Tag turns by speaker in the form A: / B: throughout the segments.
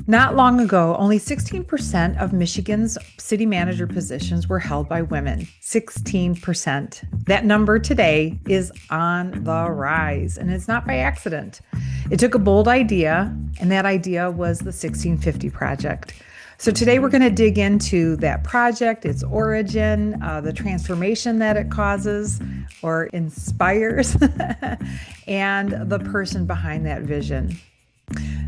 A: Not long ago, only 16% of Michigan's city manager positions were held by women. 16%. That number today is on the rise, and it's not by accident. It took a bold idea, and that idea was the 1650 Project. So today we're going to dig into that project, its origin, the transformation that it causes or inspires, and the person behind that vision.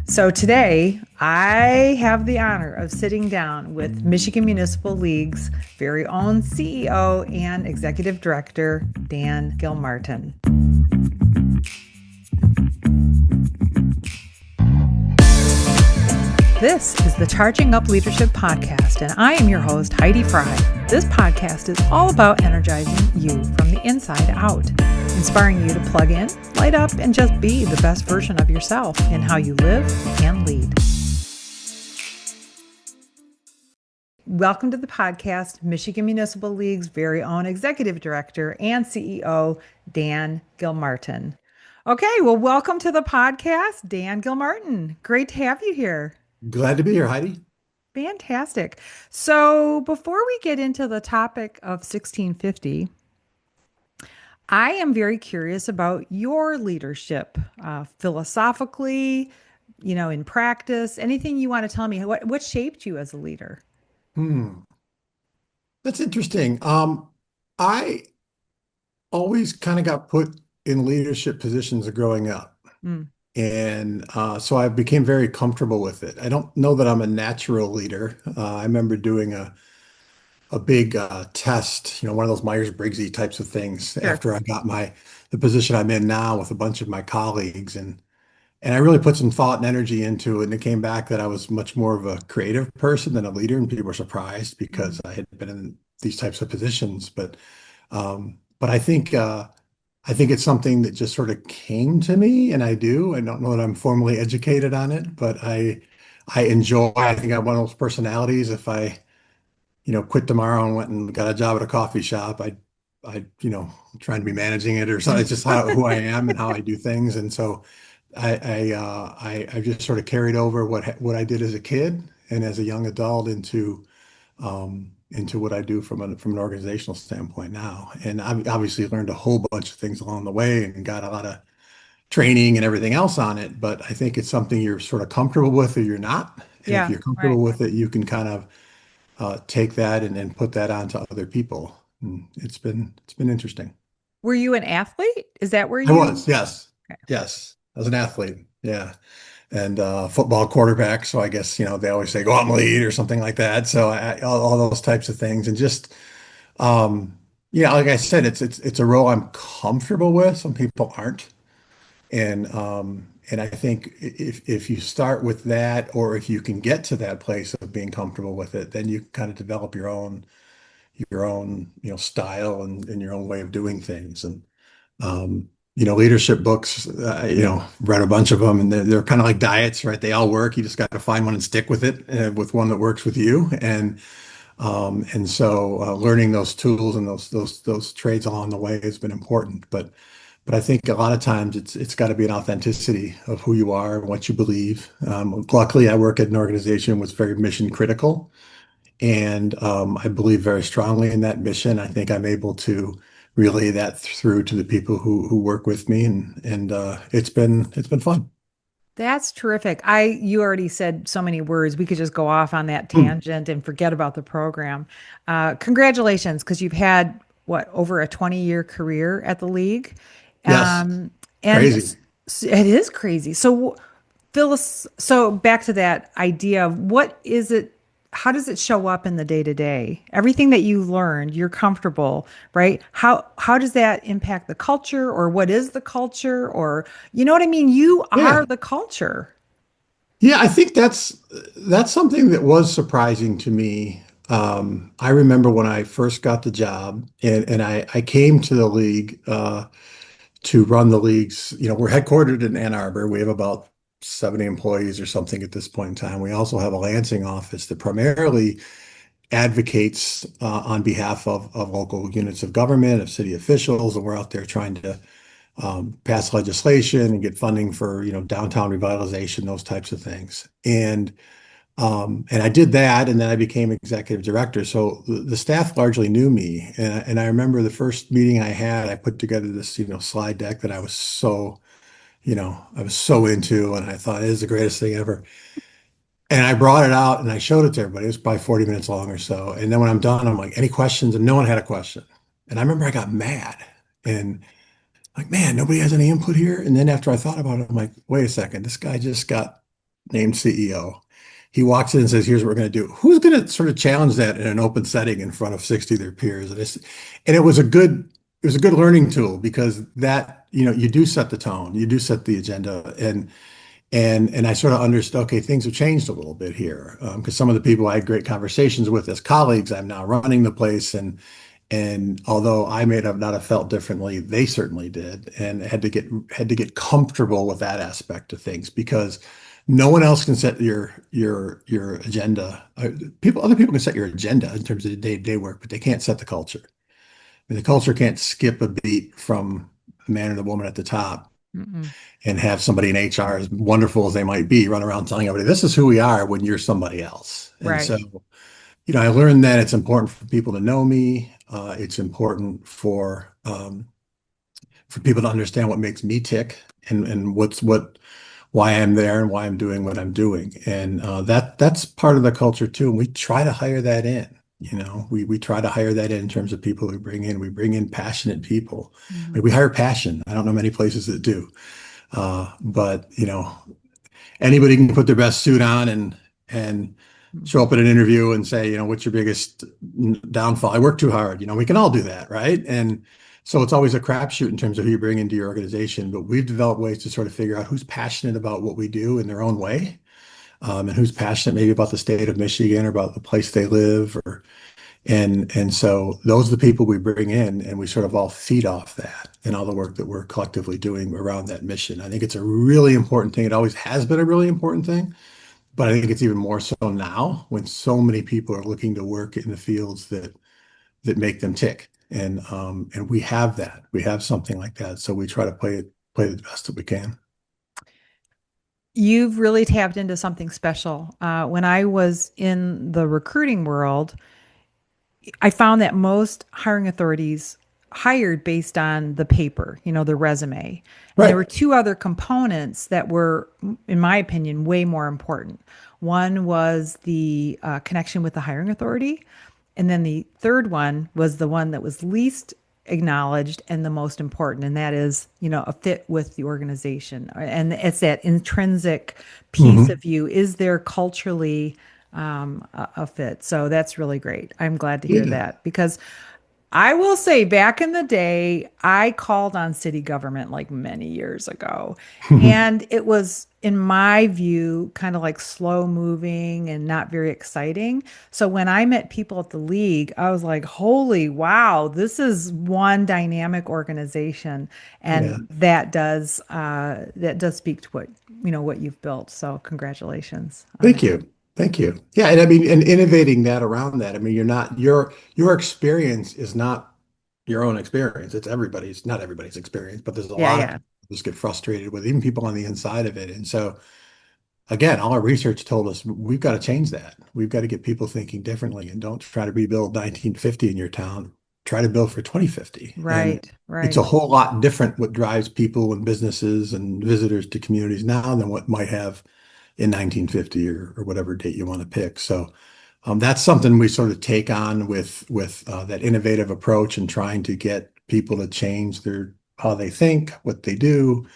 A: So today, I have the honor of sitting down with Michigan Municipal League's very own CEO and Executive Director, Dan Gilmartin. This is the Charging Up Leadership Podcast, and I am your host, Heidi Fry. This podcast is all about energizing you from the inside out, inspiring you to plug in, light up, and just be the best version of yourself in how you live and lead. Welcome to the podcast, Michigan Municipal League's very own Executive Director and CEO, Dan Gilmartin. Okay, well, welcome to the podcast, Dan Gilmartin. Great to have you here.
B: Glad to be here, Heidi.
A: Fantastic. So before we get into the topic of 1650, I am very curious about your leadership, philosophically, in practice, anything you want to tell me. What shaped you as a leader?
B: Hmm. That's interesting. I always kind of got put in leadership positions growing up.
A: Mm.
B: And so I became very comfortable with it. I don't know that I'm a natural leader. I remember doing a big test, one of those Myers-Briggsy types of things
A: Sure.
B: after I got the position I'm in now with a bunch of my colleagues. And I really put some thought and energy into it. And it came back that I was much more of a creative person than a leader. And people were surprised because I had been in these types of positions. But I think it's something that just sort of came to me, and I do. I don't know that I'm formally educated on it, but I enjoy. I think I'm one of those personalities. If I, quit tomorrow and went and got a job at a coffee shop, trying to be managing it or something. It's just who I am and how I do things. And so I just sort of carried over what I did as a kid and as a young adult into what I do from an organizational standpoint now. And I've obviously learned a whole bunch of things along the way and got a lot of training and everything else on it. But I think it's something you're sort of comfortable with or you're not. And if
A: Yeah,
B: you're
A: right.
B: comfortable with it, you can kind of take that and put that onto other people. And it's been interesting.
A: Were you an athlete? Is that where
B: I
A: you?
B: was, yes,
A: Okay.
B: yes. I was an athlete, yeah, and football quarterback. So I guess they always say go out and lead or something like that. So all those types of things, and just yeah, like I said, it's a role I'm comfortable with. Some people aren't, and I think if you start with that, or if you can get to that place of being comfortable with it, then you kind of develop your own style and your own way of doing things. And leadership books, read a bunch of them, and they're kind of like diets, right? They all work. You just got to find one and stick with it, with one that works with you. And so learning those tools and those trades along the way has been important. But I think a lot of times it's got to be an authenticity of who you are and what you believe. Luckily, I work at an organization that's very mission critical, and I believe very strongly in that mission. I think I'm able to relay that through to the people who work with me, and it's been fun.
A: That's terrific. You already said so many words. We could just go off on that
B: Hmm.
A: tangent and forget about the program. Congratulations, because you've had what, over a 20-year career at the league.
B: Yes,
A: And
B: crazy.
A: it is crazy. So Phyllis, so back to that idea of what is it, how does it show up in the day to day? Everything that you learned, you're comfortable, right? How does that impact the culture, or what is the culture, or you know what I mean? You
B: Yeah.
A: are the culture.
B: Yeah, I think that's something that was surprising to me. I remember when I first got the job, and I came to the league to run the leagues. We're headquartered in Ann Arbor. We have about 70 employees or something at this point in time. We also have a Lansing office that primarily advocates on behalf of local units of government, of city officials, and we're out there trying to pass legislation and get funding for downtown revitalization, those types of things. And And I did that, and then I became executive director. So the staff largely knew me, and I remember the first meeting I had, I put together this, slide deck that I was so into, and I thought it is the greatest thing ever. And I brought it out and I showed it to everybody. It was probably 40 minutes long or so. And then when I'm done, I'm like, any questions? And no one had a question. And I remember I got mad and like, man, nobody has any input here. And then after I thought about it, I'm like, wait a second, this guy just got named CEO. He walks in and says, here's what we're going to do. Who's going to sort of challenge that in an open setting in front of 60 of their peers? And it was a good learning tool because that, you do set the tone, you do set the agenda. And I sort of understood, okay, things have changed a little bit here. Because some of the people I had great conversations with as colleagues, I'm now running the place. And although I may have not have felt differently, they certainly did, and had to get comfortable with that aspect of things because no one else can set your agenda. Other people can set your agenda in terms of the day-to-day work, but they can't set the culture. I mean, the culture can't skip a beat from the man or the woman at the top
A: Mm-mm.
B: and have somebody in HR, as wonderful as they might be, run around telling everybody, this is who we are when you're somebody else. And
A: Right.
B: so, I learned that it's important for people to know me. It's important for people to understand what makes me tick and why I'm there and why I'm doing what I'm doing. And that's part of the culture too. And we try to hire that in. We try to hire that in terms of people we bring in. We bring in passionate people. I
A: Mhm.
B: mean, we hire passion. I don't know many places that do. But anybody can put their best suit on and show
A: Mhm.
B: up at an interview and say, what's your biggest downfall? I work too hard. We can all do that, right? And so it's always a crapshoot in terms of who you bring into your organization. But we've developed ways to sort of figure out who's passionate about what we do in their own way, and who's passionate maybe about the state of Michigan or about the place they live, and so those are the people we bring in, and we sort of all feed off that and all the work that we're collectively doing around that mission. I think it's a really important thing. It always has been a really important thing, but I think it's even more so now when so many people are looking to work in the fields that make them tick. And we have that. We have something like that. So we try to play the best that we can.
A: You've really tapped into something special. When I was in the recruiting world, I found that most hiring authorities hired based on the paper, the resume. And there
B: Right.
A: were two other components that were, in my opinion, way more important. One was the connection with the hiring authority. And then the third one was the one that was least acknowledged and the most important, and that is, a fit with the organization. And it's that intrinsic piece
B: Hmm.
A: of you. Is there culturally a fit? So that's really great. I'm glad to hear
B: Yeah.
A: that because I will say back in the day, I called on city government like many years ago. And it was, in my view, kind of like slow moving and not very exciting. So when I met people at the league, I was like, holy wow, this is one dynamic organization.
B: Yeah.
A: And that does speak to what you've built. So congratulations on
B: Thank
A: that.
B: you. Thank you. Yeah, and I mean, and innovating that around that. I mean, your experience is not your own experience. It's everybody's, not everybody's experience, but there's a
A: Yeah,
B: lot of
A: yeah.
B: people who just get frustrated with, even people on the inside of it. And so again, all our research told us we've got to change that. We've got to get people thinking differently and don't try to rebuild 1950 in your town. Try to build for 2050. And
A: Right,
B: it's a
A: right.
B: whole lot different what drives people and businesses and visitors to communities now than what might have in 1950 or whatever date you want to pick. So that's something we sort of take on with that innovative approach and trying to get people to change their how they think, what they do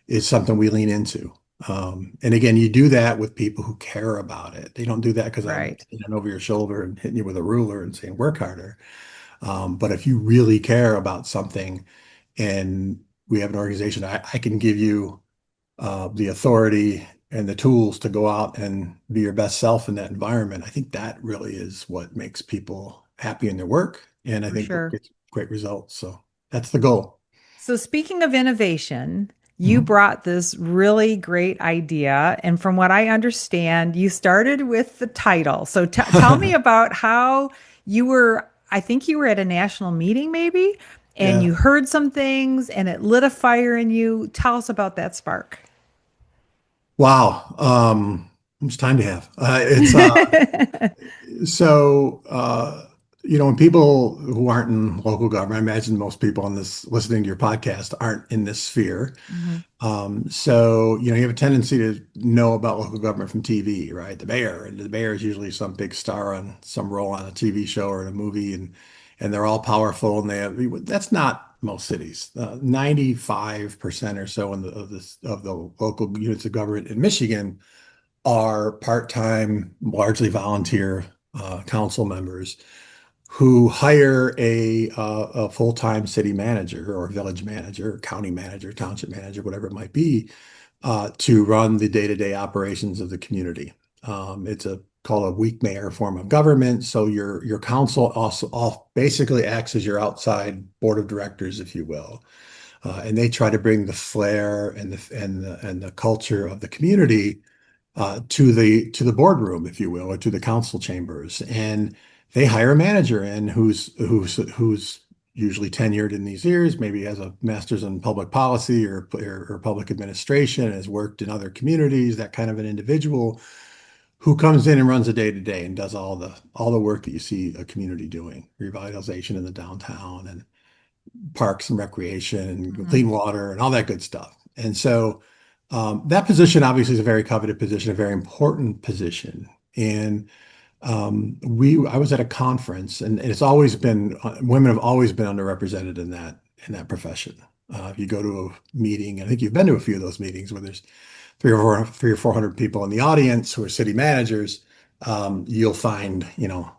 B: is something we lean into. And again, you do that with people who care about it. They don't do that because I'm
A: Right.
B: standing over your shoulder and hitting you with a ruler and saying work harder. But if you really care about something, and we have an organization, I can give you the authority and the tools to go out and be your best self in that environment. I think that really is what makes people happy in their work, and I
A: For
B: think what
A: sure.
B: gets great results. So that's the goal.
A: So, speaking of innovation, you
B: Mhm.
A: brought this really great idea. And from what I understand, you started with the title. So, tell me about how I think you were at a national meeting maybe, and
B: Yeah.
A: you heard some things and it lit a fire in you. Tell us about that spark.
B: Wow. much time to have? It's so when people who aren't in local government, I imagine most people on this listening to your podcast aren't in this sphere.
A: Mhm.
B: So, you have a tendency to know about local government from TV, right? The mayor, and the mayor is usually some big star on some role on a TV show or in a movie, and they're all powerful, and that's not most cities. 95% or so of the local units of government in Michigan are part-time, largely volunteer council members who hire a full-time city manager or village manager, or county manager, township manager, whatever it might be, to run the day-to-day operations of the community. It's called a weak mayor form of government. So your council also basically acts as your outside board of directors, if you will, and they try to bring the flair and the culture of the community to the boardroom, if you will, or to the council chambers, and they hire a manager in who's usually tenured in these years, maybe has a master's in public policy or public administration, has worked in other communities, that kind of an individual who comes in and runs the day to day and does all the work that you see a community doing, revitalization in the downtown and parks and recreation and
A: Mhm.
B: clean water and all that good stuff. And so that position obviously is a very coveted position, a very important position. And I was at a conference, and it's always been women have always been underrepresented in that profession. If you go to a meeting, I think you've been to a few of those meetings where there's three or 400 people in the audience who are city managers. You'll find,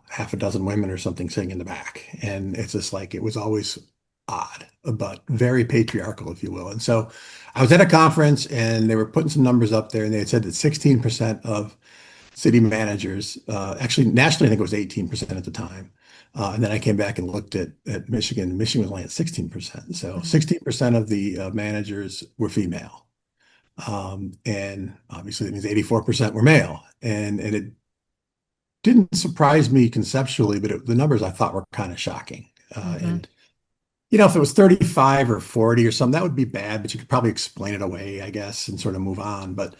B: half a dozen women or something sitting in the back, and it's just like it was always odd, but very patriarchal, if you will. And so, I was at a conference, and they were putting some numbers up there, and they had said that 16% of city managers, actually nationally, I think it was 18% at the time. And then I came back and looked at Michigan. Michigan was only at 16%. So
A: Mhm.
B: 16% of the managers were female. And obviously that means 84% were male. And it didn't surprise me conceptually, but the numbers I thought were kind of shocking.
A: Mhm.
B: And if it was 35 or 40 or something, that would be bad, but you could probably explain it away, I guess, and sort of move on. But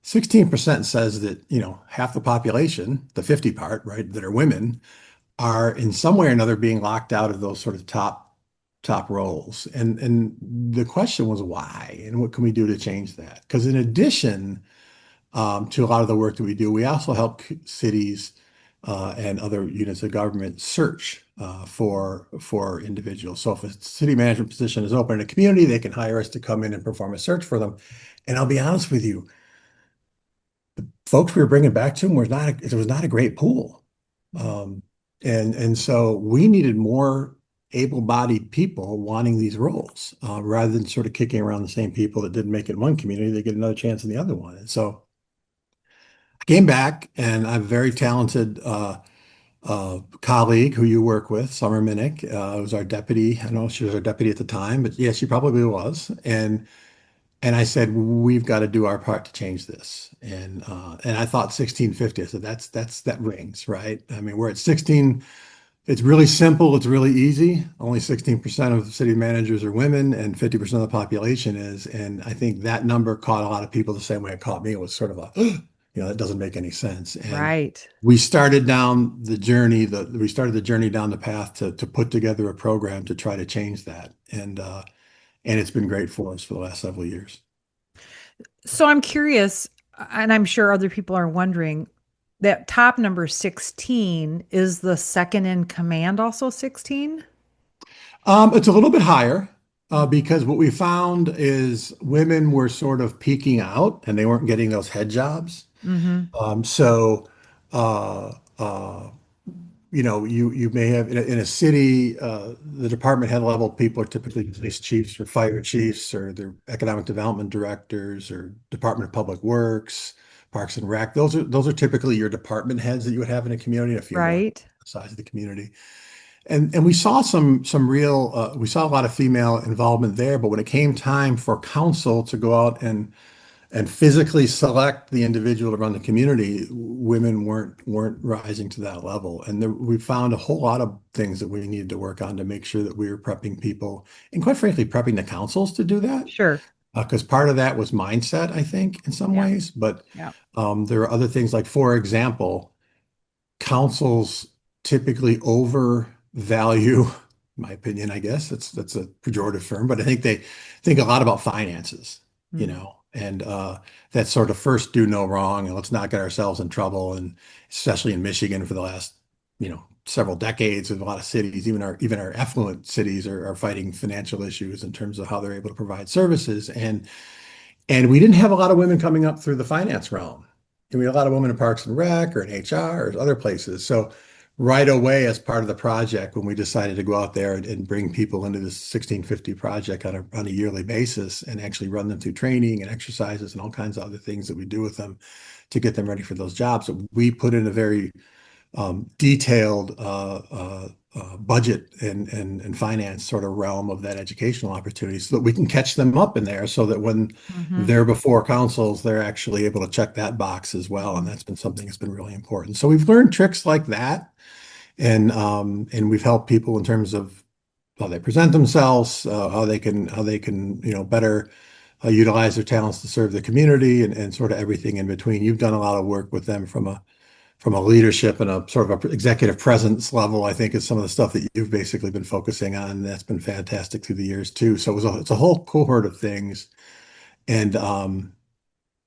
B: 16% says that, half the population, the 50 part, right, that are women, are in some way or another being locked out of those sort of top roles. And the question was why, and what can we do to change that? Because in addition to a lot of the work that we do, we also help cities and other units of government search for individuals. So if a city management position is open in a community, they can hire us to come in and perform a search for them. And I'll be honest with you, folks we were bringing back to them it was not a great pool.
A: Mhm.
B: Um, and so we needed more able-bodied people wanting these roles, rather than sort of kicking around the same people that didn't make it in one community, they get another chance in the other one. And so I came back, and I have a very talented colleague who you work with, Summer Minnick, was our deputy. I don't know if she was our deputy at the time, but yeah, she probably was. And I said, we've got to do our part to change this. And I thought 1650. I said, that rings, right? I mean, we're at 16. It's really simple. It's really easy. Only 16% of city managers are women, and 50% of the population is. And I think that number caught a lot of people the same way it caught me. It was sort of that doesn't make any sense. And
A: Right.
B: we started down the journey. We started the journey down the path to put together a program to try to change that. And it's been great for us for the last several years.
A: So I'm curious, and I'm sure other people are wondering, that top number 16 is the second in command also 16?
B: It's a little bit higher, because what we found is women were sort of peaking out and they weren't getting those head jobs.
A: Mm-hmm.
B: So, uh, uh, you may have in a city, the department head level people are typically police chiefs or fire chiefs or they're economic development directors or Department of Public Works, Parks and Rec. Those are typically your department heads that you would have in a community, a few more
A: Right.
B: the size of the community. And we saw we saw a lot of female involvement there, but when it came time for council to go out and physically select the individual to run the community, women weren't rising to that level. And we found a whole lot of things that we needed to work on to make sure that we were prepping people and quite frankly, prepping the councils to do that.
A: Sure.
B: Because part of that was mindset, I think, in some
A: Yeah.
B: ways. But
A: Yeah.
B: there are other things like, for example, councils typically overvalue, in my opinion, I guess that's a pejorative term, but I think they think a lot about finances,
A: Mm.
B: and that sort of first do no wrong and let's not get ourselves in trouble. And especially in Michigan for the last, several decades, of a lot of cities, even our affluent cities are fighting financial issues in terms of how they're able to provide services. And we didn't have a lot of women coming up through the finance realm. And we had a lot of women in Parks and Rec or in HR or other places. So right away, as part of the project, when we decided to go out there and bring people into this 1650 project on a yearly basis and actually run them through training and exercises and all kinds of other things that we do with them to get them ready for those jobs, we put in a very detailed budget and finance sort of realm of that educational opportunity so that we can catch them up in there so that when
A: Hmm.
B: they're before councils, they're actually able to check that box as well. And that's been something that's been really important. So we've learned tricks like that, and we've helped people in terms of how they present themselves, how they can better utilize their talents to serve the community, and sort of everything in between. You've done a lot of work with them from a leadership and a sort of a executive presence level, I think, is some of the stuff that you've basically been focusing on. That's been fantastic through the years too. So it's a whole cohort of things. And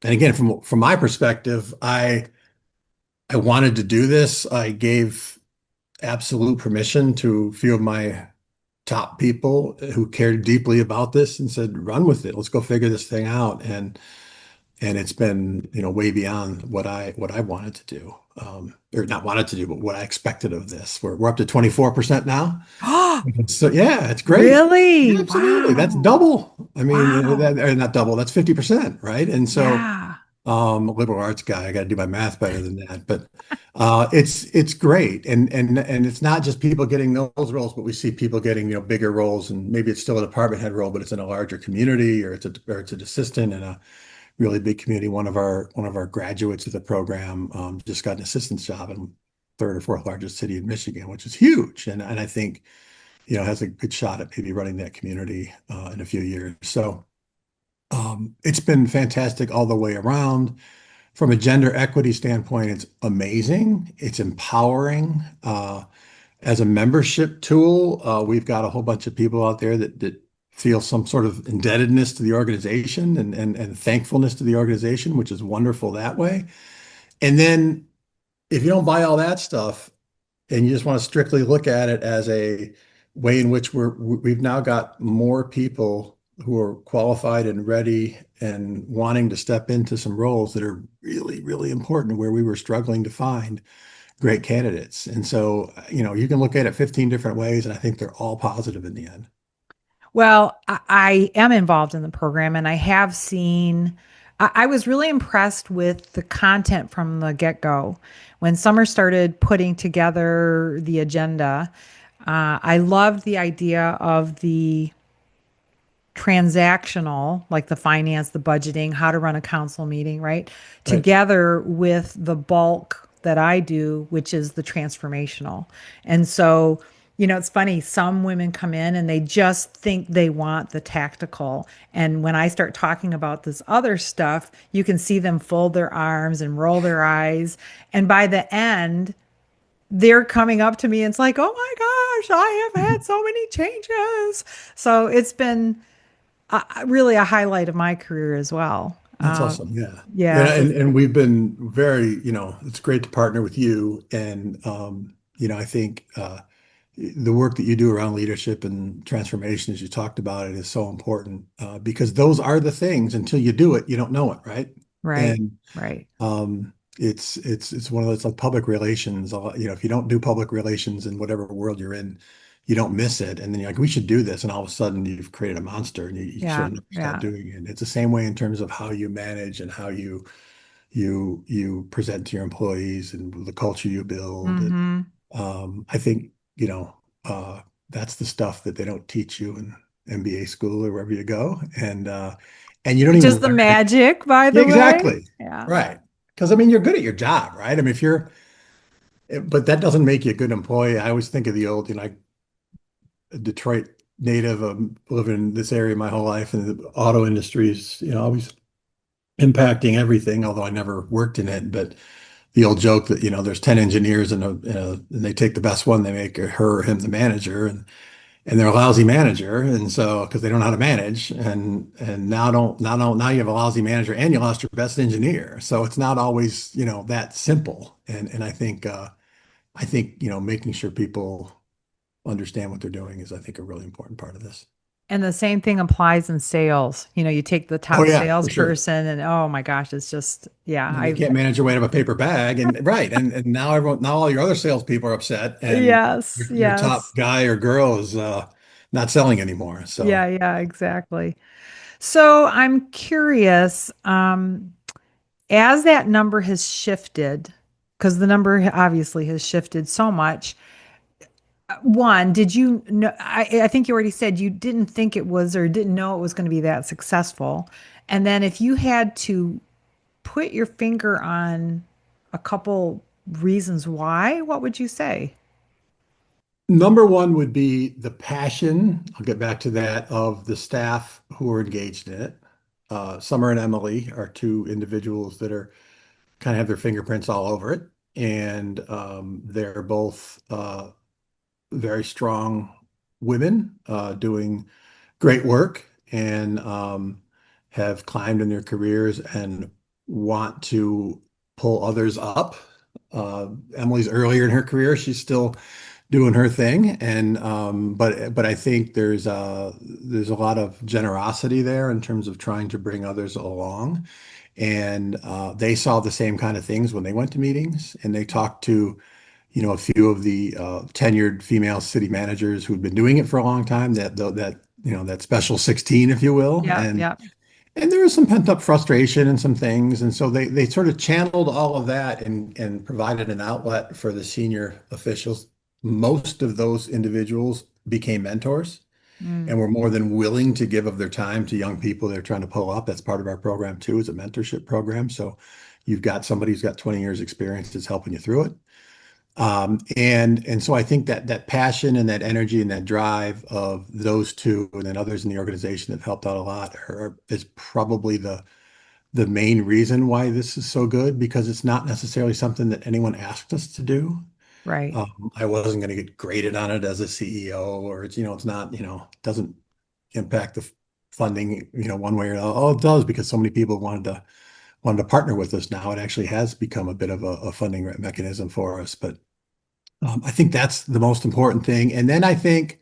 B: again, from my perspective, I wanted to do this. I gave absolute permission to a few of my top people who cared deeply about this and said, run with it. Let's go figure this thing out. And it's been, way beyond what I wanted to do, or not wanted to do, but what I expected of this. We're up to 24% now.
A: Oh,
B: So yeah, it's great. Yeah,
A: really?
B: absolutely. That's
A: Wow.
B: double. I mean,
A: Wow.
B: or not double. That's 50%, right? And so,
A: Yeah.
B: a liberal arts guy, I got to do my math better than that. But it's great, and it's not just people getting those roles, but we see people getting bigger roles, and maybe it's still a department head role, but it's in a larger community, or it's an assistant in a really big community. One of our graduates of the program just got an assistant's job in third or fourth largest city in Michigan, which is huge, and I think has a good shot at maybe running that community in a few years. So it's been fantastic all the way around. From a gender equity standpoint, it's amazing. It's empowering. As a membership tool, we've got a whole bunch of people out there that feel some sort of indebtedness to the organization and thankfulness to the organization, which is wonderful that way. And then if you don't buy all that stuff and you just want to strictly look at it as a way in which we've now got more people who are qualified and ready and wanting to step into some roles that are really, really important where we were struggling to find great candidates. And so, you can look at it 15 different ways, and I think they're all positive in the end.
A: Well, I am involved in the program and I have seen, I was really impressed with the content from the get-go. When Summer started putting together the agenda, I loved the idea of the transactional, like the finance, the budgeting, how to run a council meeting, right?
B: Right.
A: Together with the bulk that I do, which is the transformational. And so, it's funny, some women come in and they just think they want the tactical. And when I start talking about this other stuff, you can see them fold their arms and roll their eyes. And by the end, they're coming up to me and it's like, oh my gosh, I have had so many changes. So it's been really a highlight of my career as well.
B: That's awesome. Yeah.
A: Yeah,
B: Yeah. And,
A: just
B: and we've been very, it's great to partner with you. And, I think the work that you do around leadership and transformation, as you talked about it, is so important because those are the things. Until you do it, you don't know it, right?
A: right,
B: And
A: right.
B: it's one of those, like, public relations. If you don't do public relations in whatever world you're in, you don't miss it. And then you're like, we should do this, and all of a sudden you've created a monster, and you sort
A: Yeah,
B: of never stop
A: yeah.
B: doing it. It's the same way in terms of how you manage and how you present to your employees and the culture you build. And
A: Hmm.
B: I think that's the stuff that they don't teach you in MBA school or wherever you go, and you don't
A: Which
B: even
A: is the
B: learn it.
A: magic, by
B: Yeah,
A: the way.
B: exactly.
A: Yeah.
B: Right. Because I mean, you're good at your job, right? I mean, but that doesn't make you a good employee. I always think of the old, Detroit native of living in this area my whole life, and the auto industry is, always impacting everything, although I never worked in it. But the old joke that, there's 10 engineers and they take the best one, they make her or him the manager, and they're a lousy manager. And so, because they don't know how to manage, and now you have a lousy manager and you lost your best engineer. So it's not always, that simple. And I think, making sure people understand what they're doing is, I think, a really important part of this.
A: And the same thing applies in sales. You take the
B: Oh
A: top
B: yeah, for sure.
A: salesperson and oh my gosh, it's just, yeah,
B: And they can't manage your weight of a paper bag, and right, and now all your other salespeople are upset, and
A: yes,
B: your top
A: yes.
B: guy or girl is not selling anymore. So
A: Yeah, yeah, exactly. So I'm curious, as that number has shifted, because the number obviously has shifted so much. One, did you know? I think you already said you didn't think it was or didn't know it was going to be that successful. And then if you had to put your finger on a couple reasons why, what would you say?
B: number one would be the passion. I'll get back to that, of the staff who are engaged in it. Summer and Emily are two individuals that are kind of have their fingerprints all over it, and they're both very strong women doing great work, and have climbed in their careers and want to pull others up. Emily's earlier in her career; she's still doing her thing, and but I think there's a lot of generosity there in terms of trying to bring others along, and they saw the same kind of things when they went to meetings, and they talked to, a few of the tenured female city managers who'd been doing it for a long time, that special 16, if you will.
A: Yeah,
B: And
A: yeah.
B: there was some pent up frustration and some things. And so they sort of channeled all of that, and provided an outlet for the senior officials. Most of those individuals became mentors
A: Mm,
B: and were more than willing to give of their time to young people they're trying to pull up. That's part of our program too, is a mentorship program. So you've got somebody who's got 20 years experience that's helping you through it. And so I think that passion and that energy and that drive of those two, and then others in the organization that have helped out a lot, is probably the main reason why this is so good, because it's not necessarily something that anyone asked us to do.
A: right.
B: I wasn't going to get graded on it as a CEO, or it's not, doesn't impact the funding, one way or another. Oh, it does, because so many people wanted to partner with us. Now it actually has become a bit of a funding mechanism for us. But I think that's the most important thing. And then I think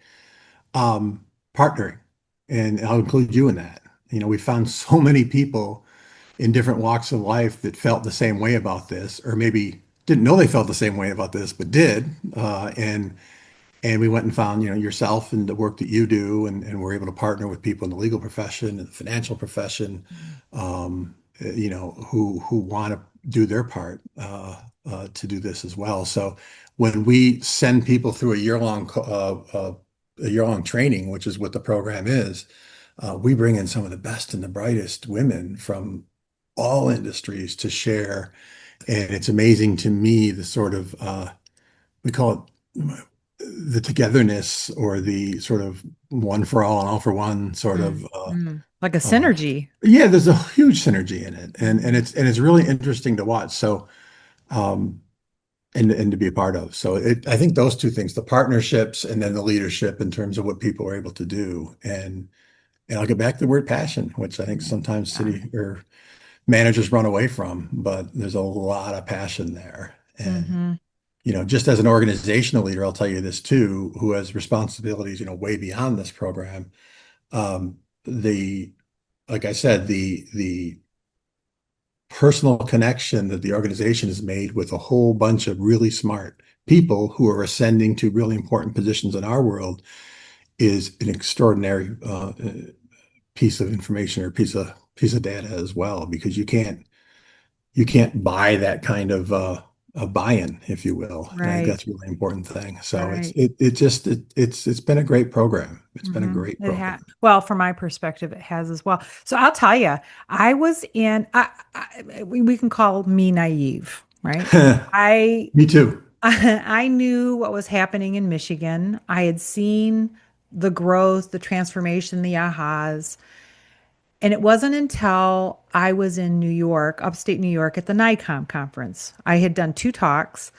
B: partnering, and I'll include you in that. We found so many people in different walks of life that felt the same way about this, or maybe didn't know they felt the same way about this, but did. And we went and found, yourself and the work that you do, and we're able to partner with people in the legal profession and the financial profession, who want to do their part to do this as well. So when we send people through a year long training, which is what the program is, we bring in some of the best and the brightest women from all industries to share. And it's amazing to me the sort of we call it the togetherness, or the sort of one for all and all for one sort
A: Mm,
B: of
A: like a
B: uh,
A: synergy.
B: yeah, there's a huge synergy in it, and
A: Mhm.
B: it's really interesting to watch. So um and to be a part of. So I think those two things, the partnerships and then the leadership in terms of what people are able to do. And I'll get back to the word passion, which I think sometimes
A: Yeah.
B: city or managers run away from, but there's a lot of passion there. And
A: Hmm.
B: just as an organizational leader, I'll tell you this too, who has responsibilities, way beyond this program. The Like I said, the personal connection that the organization has made with a whole bunch of really smart people who are ascending to really important positions in our world is an extraordinary piece of information, or piece of data as well, because you can't buy that kind of a buy-in, if you will. And I think
A: Right,
B: that's a really important thing. So
A: right.
B: it's been a great program. It's been a
A: Hmm.
B: great program.
A: Well, from my perspective, it has as well. So I'll tell you, I was in, we can call me naive, right? I
B: Me too.
A: I knew what was happening in Michigan. I had seen the growth, the transformation, the ahas. And it wasn't until I was in New York, upstate New York, at the NICOM conference. I had done two talks,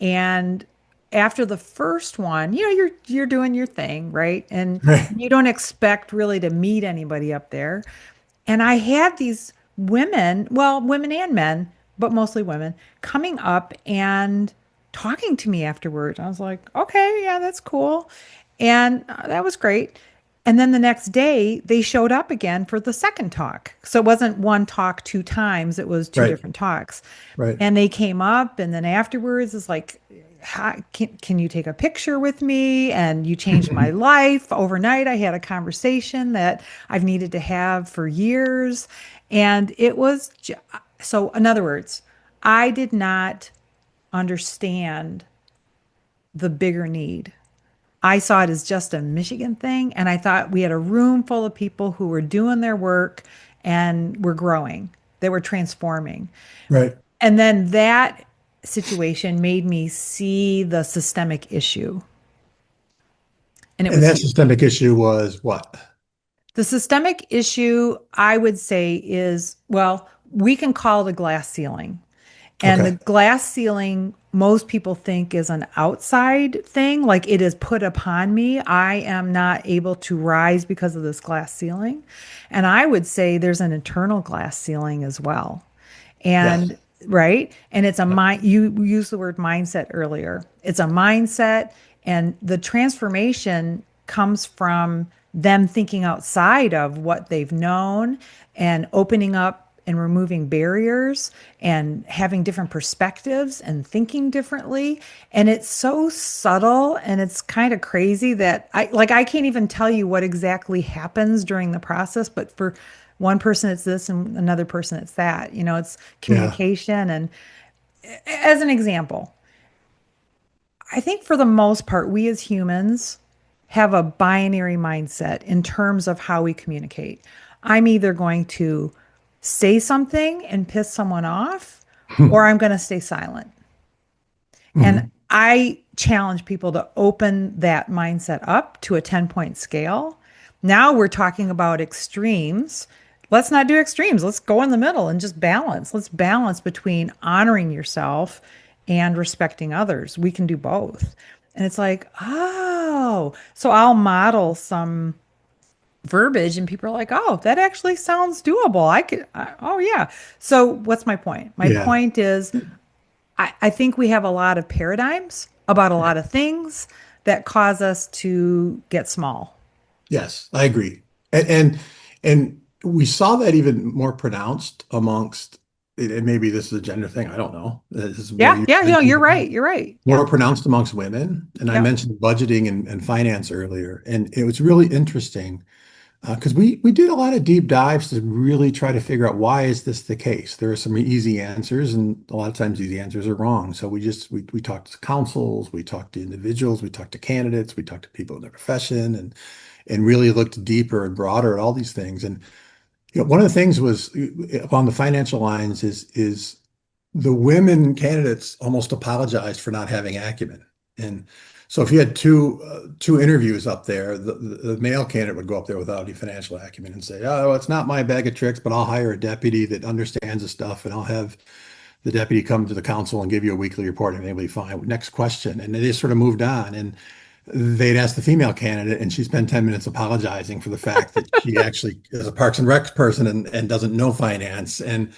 A: and after the first one, you're doing your thing, right? And
B: Right.
A: you don't expect really to meet anybody up there. And I had these women, well, women and men, but mostly women, coming up and talking to me afterwards. I was like, okay, yeah, that's cool. And that was great. And then the next day, they showed up again for the second talk. So it wasn't one talk two times, it was two
B: Right.
A: different talks.
B: Right.
A: And they came up, and then afterwards, it's like, "Hi, can you take a picture with me? And you changed my life overnight. I had a conversation that I've needed to have for years." And it was, so, in other words, I did not understand the bigger need. I saw it as just a Michigan thing. And I thought we had a room full of people who were doing their work and were growing, they were transforming.
B: Right.
A: And then that situation made me see the systemic issue, and it
B: And
A: was
B: that
A: huge.
B: systemic issue was what?
A: The systemic issue, I would say, is, well, we can call it a glass ceiling. And the
B: Okay.
A: glass ceiling, most people think is an outside thing, like it is put upon me. I am not able to rise because of this glass ceiling. And I would say there's an internal glass ceiling as well.
B: Yes.
A: And right. And it's a
B: Yep.
A: mind, you used the word mindset earlier. It's a mindset, and the transformation comes from them thinking outside of what they've known and opening up and removing barriers and having different perspectives and thinking differently. And it's so subtle, and it's kind of crazy that I can't even tell you what exactly happens during the process, but for one person it's this and another person it's that. It's
B: Yeah.
A: communication. And as an example, I think for the most part, we as humans have a binary mindset in terms of how we communicate. I'm either going to say something and piss someone off, or I'm going to stay silent. And
B: Mhm.
A: I challenge people to open that mindset up to a 10-point scale. Now we're talking about extremes. Let's not do extremes. Let's go in the middle and just balance. Let's balance between honoring yourself and respecting others. We can do both. And it's like, oh, so I'll model some verbiage, and people are like, oh, that actually sounds doable. Oh, yeah. So what's my point? My
B: Yeah.
A: point is, I think we have a lot of paradigms about a
B: Right.
A: lot of things that cause us to get small.
B: Yes, I agree. And we saw that even more pronounced amongst, and maybe this is a gender thing, I don't know. This is where
A: Yeah,
B: you
A: yeah, you're
B: mentioned
A: right. You're right.
B: more
A: Yep,
B: pronounced amongst women. And I
A: yep.
B: mentioned budgeting and finance earlier. And it was really interesting because we did a lot of deep dives to really try to figure out why is this the case. There are some easy answers, and a lot of times these answers are wrong. So we talked to councils, we talked to individuals, we talked to candidates, we talked to people in the profession, and really looked deeper and broader at all these things. And one of the things was on the financial lines is the women candidates almost apologized for not having acumen. And so if you had two interviews up there, the male candidate would go up there without any financial acumen and say, "Oh, it's not my bag of tricks, but I'll hire a deputy that understands the stuff, and I'll have the deputy come to the council and give you a weekly report, and everybody fine. Next question." And they just sort of moved on. And they'd ask the female candidate, and she spent 10 minutes apologizing for the fact that she actually is a Parks and Rec person and doesn't know finance. And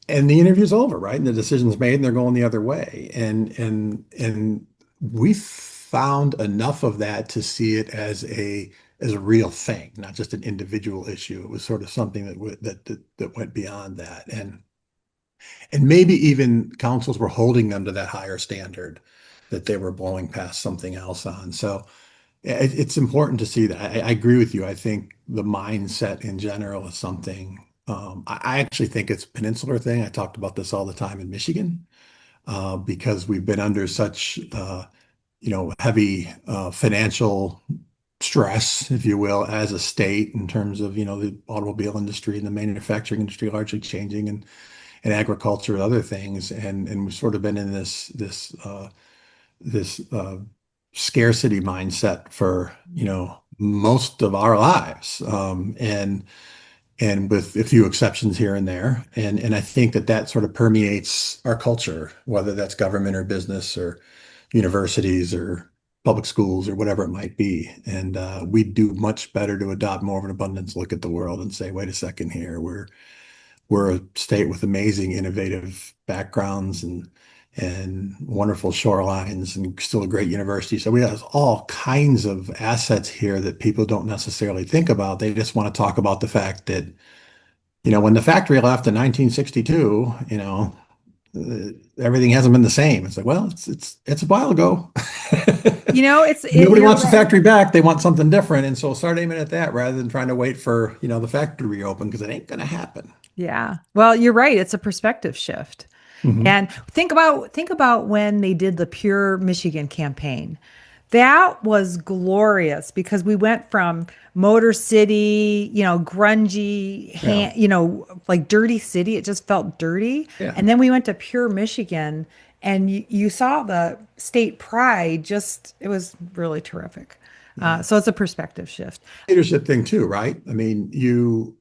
B: the interview's over, right? And the decision's made, and they're going the other way. And we found enough of that to see it as a real thing, not just an individual issue. It was sort of something that went beyond that. And maybe even councils were holding them to that higher standard that they were blowing past something else on. So it's important to see that. I agree with you. I think the mindset in general is something. I actually think it's a peninsular thing. I talked about this all the time in Michigan because we've been under such heavy financial stress, if you will, as a state in terms of the automobile industry and the manufacturing industry largely changing and agriculture and other things, and we've sort of been in this scarcity mindset for most of our lives, and with a few exceptions here and there. And I think that that sort of permeates our culture, whether that's government or business or universities or public schools or whatever it might be. And we do much better to adopt more of an abundance look at the world and say, wait a second here, we're a state with amazing innovative backgrounds and wonderful shorelines and still a great university. So we have all kinds of assets here that people don't necessarily think about. They just want to talk about the fact that, when the factory left in 1962, everything hasn't been the same. It's like, well, it's a while ago. Nobody
A: You're
B: wants the
A: right.
B: factory back. They want something different. And so start aiming at that rather than trying to wait for, the factory to reopen because it ain't going to happen.
A: Yeah. Well, you're right. It's a perspective shift.
B: Mhm.
A: And think about when they did the Pure Michigan campaign. That was glorious because we went from Motor City, grungy,
B: Yeah.
A: like dirty city. It just felt dirty.
B: Yeah.
A: And then we went to Pure Michigan and you saw the state pride. Just, it was really terrific.
B: Yeah.
A: So it's a perspective shift.
B: Leadership thing too, right? I mean, you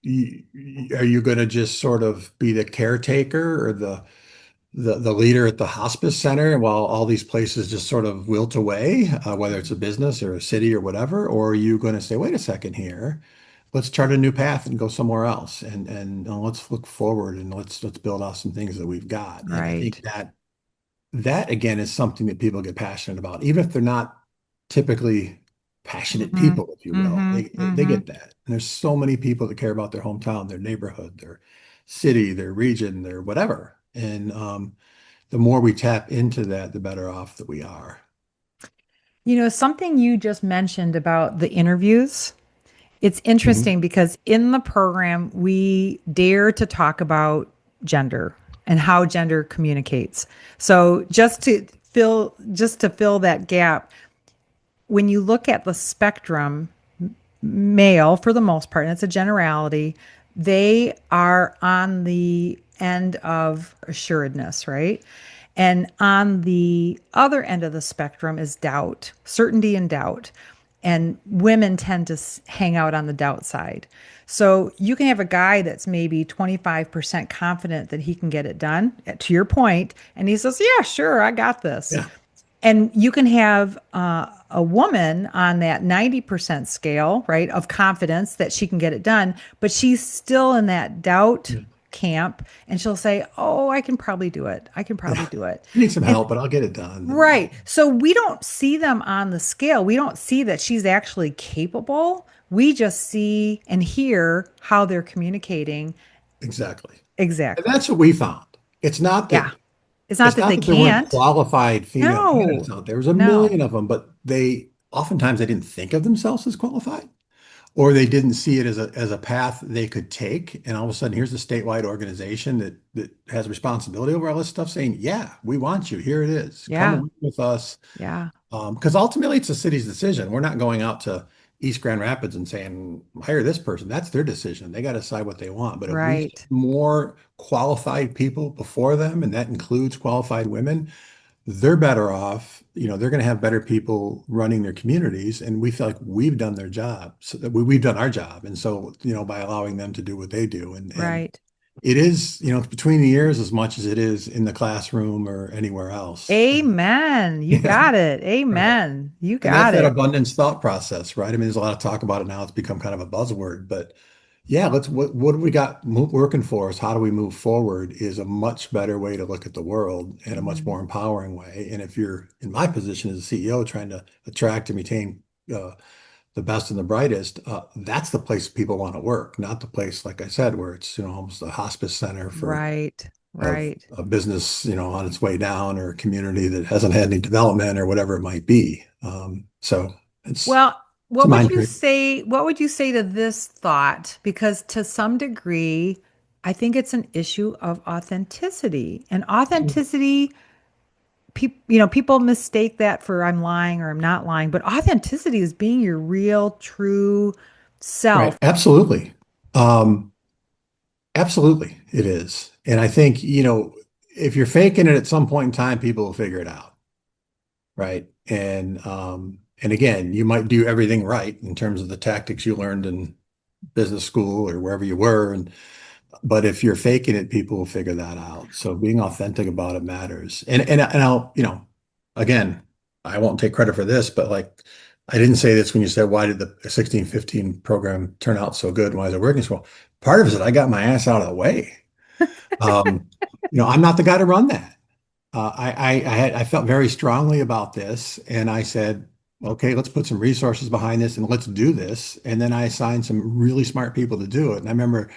B: are you going to just sort of be the caretaker or the leader at the hospice center while all these places just sort of wilt away, whether it's a business or a city or whatever? Or are you going to say, wait a second here, let's chart a new path and go somewhere else, and let's look forward and let's build off some things that we've got. And I think
A: Right.
B: that again is something that people get passionate about, even if they're not typically passionate
A: Mm-hmm.
B: people, if you will.
A: Mm-hmm.
B: They
A: Mm-hmm.
B: get that. And there's so many people that care about their hometown, their neighborhood, their city, their region, their whatever. And the more we tap into that, the better off that we are.
A: Something you just mentioned about the interviews. It's
B: Mhm.
A: interesting because in the program, we dare to talk about gender and how gender communicates. So just to fill that gap, when you look at the spectrum, male for the most part, and it's a generality, they are on the end of assuredness, right? And on the other end of the spectrum is doubt, certainty and doubt. And women tend to hang out on the doubt side. So you can have a guy that's maybe 25% confident that he can get it done, to your point, and he says, yeah, sure, I got this.
B: Yeah.
A: And you can have a woman on that 90% scale, right, of confidence that she can get it done, but she's still in that doubt
B: Yeah.
A: camp. And she'll say, oh, I can probably do it. I can probably
B: Yeah.
A: do it.
B: I need some
A: And
B: help, but I'll get it done. And
A: right. So we don't see them on the scale. We don't see that she's actually capable. We just see and hear how they're communicating.
B: exactly. And
A: Exactly.
B: that's what we found. It's not
A: Yeah.
B: that
A: It's not
B: it's
A: that
B: not
A: they
B: that there weren't
A: can't.
B: qualified female candidates
A: No,
B: out there. There's a
A: no.
B: million of them, but they oftentimes they didn't think of themselves as qualified, or they didn't see it as a path they could take. And all of a sudden, here's a statewide organization that has responsibility over all this stuff, saying, "Yeah, we want you. Here it is. Come
A: Yeah.
B: work with us."
A: Yeah.
B: Because ultimately, it's the city's decision. We're not going out to East Grand Rapids and saying, hire this person. That's their decision. They got to decide what they want. But if we get
A: Right.
B: more qualified people before them, and that includes qualified women, they're better off. They're going to have better people running their communities, and we feel like we've done their job, so that we've done our job. And so, by allowing them to do what they do, and
A: Right.
B: it is, it's between the ears as much as it is in the classroom or anywhere else. And
A: Amen. You
B: yeah,
A: got it.
B: right.
A: Amen. You
B: And that's
A: got
B: that
A: it.
B: abundance thought process, right? I mean, there's a lot of talk about it now. It's become kind of a buzzword, but yeah, what do we got working for us? How do we move forward is a much better way to look at the world and a much
A: Mhm.
B: more empowering way. And if you're in my position as a CEO, trying to attract and retain the best and the brightest, that's the place people want to work, not the place, like I said, where it's, almost a hospice center for
A: Right.
B: of
A: Right.
B: a business, on its way down, or a community that hasn't had any development or whatever it might be. So
A: Well,
B: it's a
A: what would
B: mind
A: you
B: trick.
A: say? What would you say to this thought? Because to some degree, I think it's an issue of authenticity. And authenticity, people mistake that for I'm lying or I'm not lying, but authenticity is being your real, true
B: Right.
A: self.
B: Absolutely. Um, Absolutely it is. And I think, if you're faking it at some point in time, people will figure it out. Right. And again, you might do everything right in terms of the tactics you learned in business school or wherever you were. But if you're faking it, people will figure that out. So being authentic about it matters. And I'll, again, I won't take credit for this, but like I didn't say this when you said why did the 1615 program turn out so good when I was at working school? Part of it is that I got my ass out of the way. Um, I'm not the guy to run that. I felt very strongly about this, and I said, okay, let's put some resources behind this and let's do this. And then I assigned some really smart people to do it. And I remember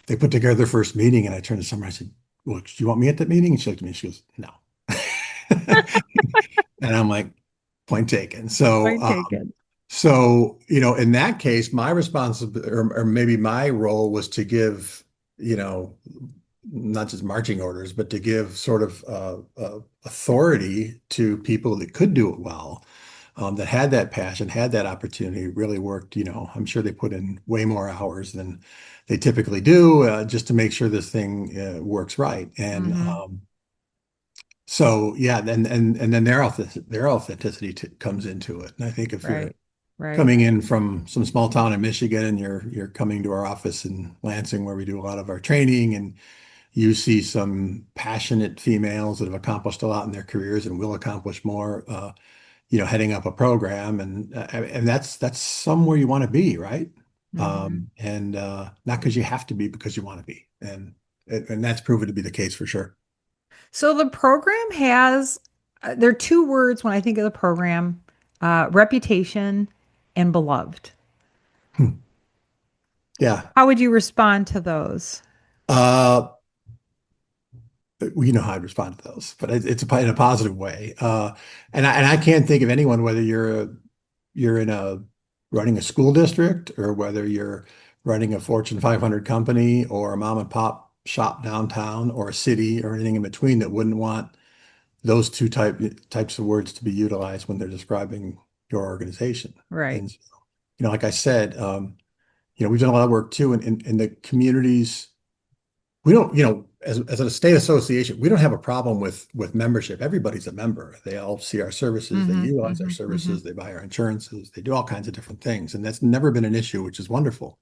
B: they put together their first meeting, and I turned to Summer. I said, "Well, do you want me at that meeting?" And she looked at me. And she goes, "No." And I'm like, "Point taken."
A: Point taken.
B: So in that case, my responsibility, or maybe my role, was to give, you know, not just marching orders, but to give sort of authority to people that could do it well, that had that passion, had that opportunity, really worked. I'm sure they put in way more hours than they typically do, just to make sure this thing works right. And
A: Hmm.
B: so, yeah, and then their authenticity comes into it. And I think if you're
A: Right. Right.
B: coming in from some small town in Michigan and you're coming to our office in Lansing, where we do a lot of our training, and you see some passionate females that have accomplished a lot in their careers and will accomplish more, heading up a program, and that's somewhere you want to be, right?
A: Hmm.
B: And not because you have to be, because you want to be, and that's proven to be the case for sure.
A: So the program has, there are two words when I think of the program, reputation and beloved.
B: Hmm. Yeah.
A: How would you respond to those?
B: Uh, well, you know how I'd respond to those, but it's in a positive way. And I can't think of anyone, whether you're in a running a school district, or whether you're running a Fortune 500 company, or a mom and pop shop downtown, or a city, or anything in between, that wouldn't want those two types of words to be utilized when they're describing your organization.
A: Right.
B: And like I said, we've done a lot of work too in the communities. We don't, as a state association, we don't have a problem with membership. Everybody's a member. They all see our services, they
A: Hmm.
B: utilize our
A: Hmm. Hmm.
B: services, they buy our insurances, they do all kinds of different things. And that's never been an issue, which is wonderful.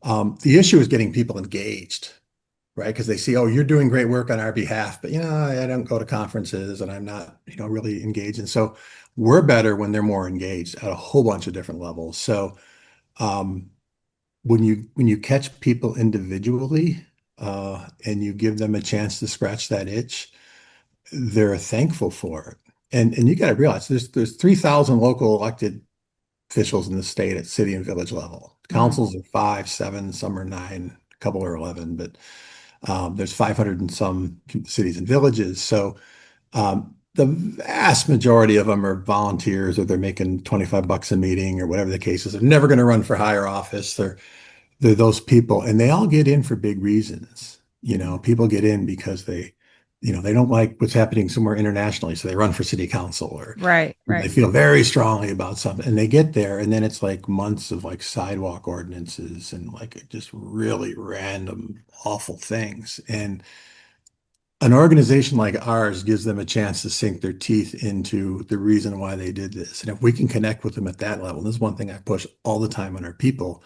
B: The issue is getting people engaged, right? Because they see, oh, you're doing great work on our behalf, but I don't go to conferences and I'm not, really engaged. And so we're better when they're more engaged at a whole bunch of different levels. So um, when you catch people individually, and you give them a chance to scratch that itch, they're thankful for it. And you got to realize there's 3,000 local elected officials in the state at city and village level.
A: Hmm.
B: Councils are 5, 7, some are 9, a couple are 11, but there's 500 and some cities and villages. So the vast majority of them are volunteers, or they're making 25 bucks a meeting, or whatever the case is. They're never going to run for higher office. They're those people, and they all get in for big reasons. People get in because they don't like what's happening somewhere internationally, so they run for city council, or
A: Right.
B: they
A: Right.
B: feel very strongly about something, and they get there, and then it's like months of like sidewalk ordinances and like just really random, awful things. And an organization like ours gives them a chance to sink their teeth into the reason why they did this. And if we can connect with them at that level, this is one thing I push all the time on our people.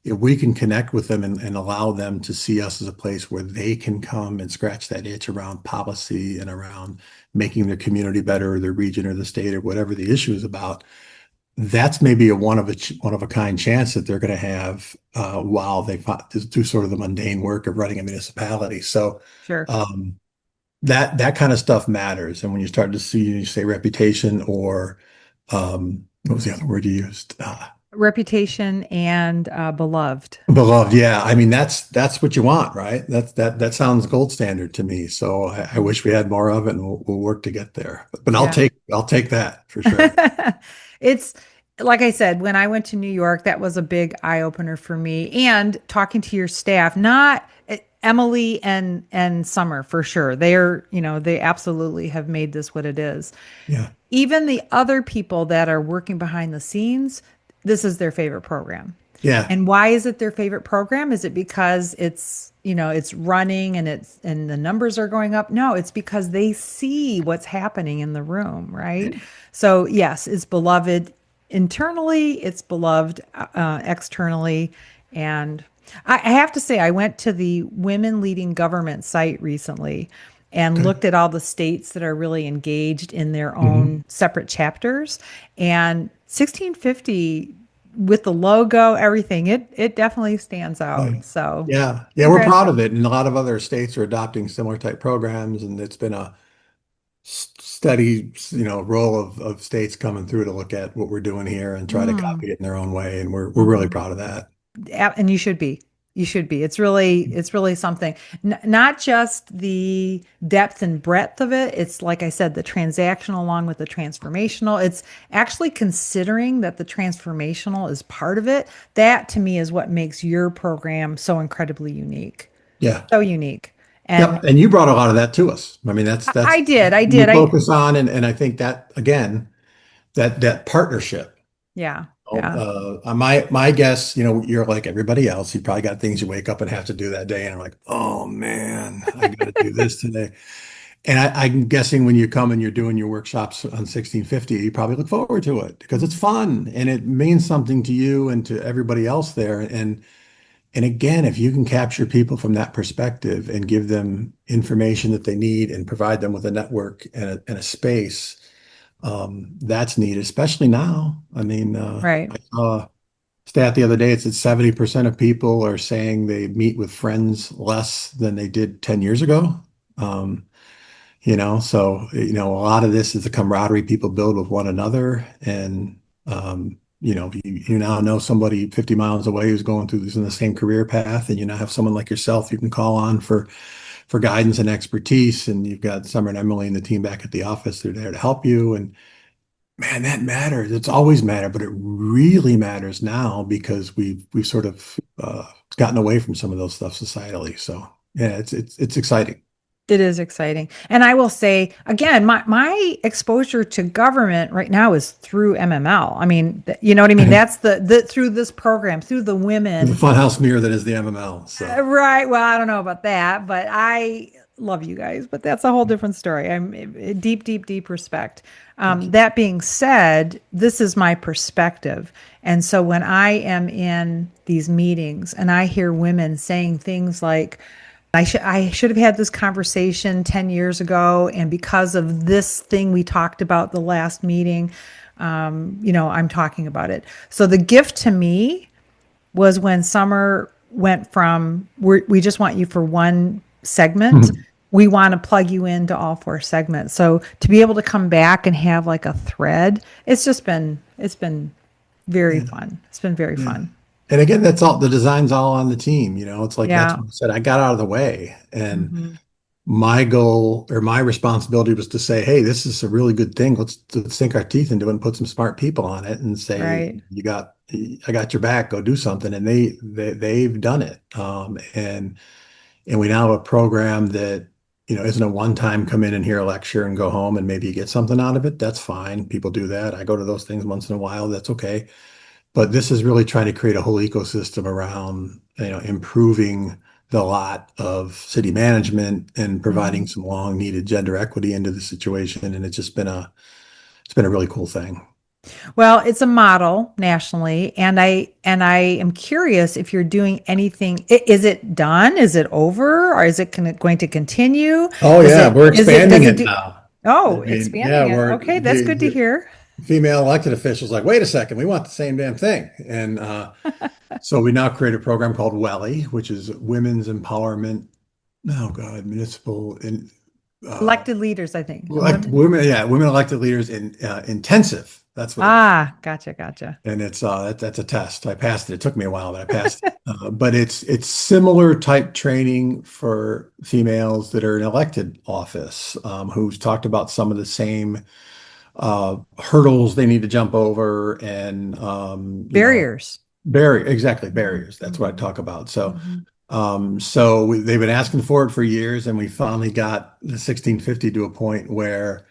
B: If we can connect with them and allow them to see us as a place where they can come and scratch that itch around policy and around making their community better, or their region or the state or whatever the issue is about, that's maybe a one of a kind chance that they're going to have, while they do sort of the mundane work of running a municipality. So
A: Sure.
B: um, that kind of stuff matters. And when you start to see, you say reputation, or what was the other word you used?
A: Reputation and beloved.
B: Beloved. Yeah. I mean, that's what you want, right? That sounds gold standard to me. So I wish we had more of it, and we'll work to get there. But
A: Yeah.
B: I'll take that for sure.
A: It's like I said, when I went to New York, that was a big eye opener for me. And talking to your staff, not Emily and Summer for sure. They're, they absolutely have made this what it is.
B: Yeah.
A: Even the other people that are working behind the scenes, this is their favorite program.
B: Yeah.
A: And why is it their favorite program? Is it because it's running and the numbers are going up? No, it's because they see what's happening in the room, right? So yes, it's beloved. internally, it's beloved externally. And I have to say, I went to the Women Leading Government site recently and
B: Okay.
A: looked at all the states that are really engaged in their
B: Hmm.
A: own separate chapters. And 1650, with the logo, everything, it definitely stands out.
B: Right.
A: So,
B: Yeah. Yeah, we're
A: congrats.
B: proud of it. And a lot of other states are adopting similar type programs. And it's been a steady, role of states coming through to look at what we're doing here and try to
A: Mm.
B: copy it in their own way. And we're really
A: Mhm.
B: proud of that.
A: And you should be. You should be. It's really something. Not just the depth and breadth of it. It's like I said, the transactional along with the transformational. It's actually considering that the transformational is part of it. That to me is what makes your program so incredibly unique.
B: Yeah.
A: So unique. And
B: Yep. And you brought a lot of that to us. I mean, that's
A: I
B: that's
A: did. I
B: we
A: did.
B: focus on, and I think that again, that partnership.
A: Yeah. Yeah.
B: My guess, you're like everybody else. You probably got things you wake up and have to do that day, and I'm like, oh man, I got to do this today. And I'm guessing when you come and you're doing your workshops on 1650, you probably look forward to it because it's fun and it means something to you and to everybody else there. And again, if you can capture people from that perspective and give them information that they need and provide them with a network and a space, that's neat, especially now. I mean,
A: Right.
B: I saw a stat the other day. It said 70% of people are saying they meet with friends less than they did 10 years ago. Um, so a lot of this is the camaraderie people build with one another, and you now know somebody 50 miles away who's going through this in the same career path, and you now have someone like yourself you can call on for guidance and expertise, and you've got Summer and Emily and the team back at the office. They're there to help you, and man, that matters. It's always mattered, but it really matters now because we've sort of gotten away from some of those stuff societally. So yeah, it's exciting.
A: It is exciting. And I will say again, my exposure to government right now is through MML. I mean, you know what I mean? That's the through this program, through the
B: The
A: women.
B: funhouse mirror that is the MML. So
A: Right. Well, I don't know about that, but I love you guys, but that's a whole different story. I'm deep, deep, deep respect.
B: thank you.
A: That being said, this is my perspective. And so when I am in these meetings and I hear women saying things like, I should have had this conversation 10 years ago, and because of this thing we talked about the last meeting, I'm talking about it. So the gift to me was when Summer went from we just want you for one segment.
B: Mhm.
A: We want to plug you into all four segments. So to be able to come back and have like a thread, it's been very
B: Yeah,
A: fun. It's been very
B: yeah.
A: fun.
B: And again, that's all the design's all on the team. It's like that's
A: Yeah.
B: what I said. I got out of the way, and
A: Hmm.
B: my goal or my responsibility was to say, "Hey, this is a really good thing. Let's sink our teeth into it and put some smart people on it, and say,
A: Right.
B: I got your back. Go do something." And they've done it. And we now have a program that isn't a one-time come in and hear a lecture and go home and maybe you get something out of it. That's fine. People do that. I go to those things once in a while. That's okay. But this is really trying to create a whole ecosystem around, improving the lot of city management and providing
A: Hmm.
B: some long needed gender equity into the situation. And it's been a really cool thing.
A: Well, it's a model nationally, and I am curious if you're doing anything. Is it done? Is it over, or is it going to continue?
B: Oh
A: Is
B: yeah,
A: it
B: we're
A: is it
B: expanding
A: does it
B: it
A: do?
B: now. I
A: Oh,
B: mean, yeah,
A: expanding it.
B: we're
A: Okay, that's good to hear.
B: female elected officials like, wait a second, we want the same damn thing. And so we now create a program called WELI, which is Women's Empowerment. Oh God, Municipal in uh,
A: Elected leaders, I think, and
B: Elect
A: women.
B: women, yeah, women elected leaders in intensive. That's what it is.
A: Ah, gotcha, gotcha.
B: And that's a test. I passed it. It took me a while, but I passed it. But it's similar type training for females that are in elected office, who've talked about some of the same hurdles they need to jump over and
A: Barriers.
B: exactly,
A: Mhm,
B: barriers. That's what I
A: mhm,
B: talk about. So
A: mhm.
B: they've been asking for it for years, and we finally got the 1650 to a point where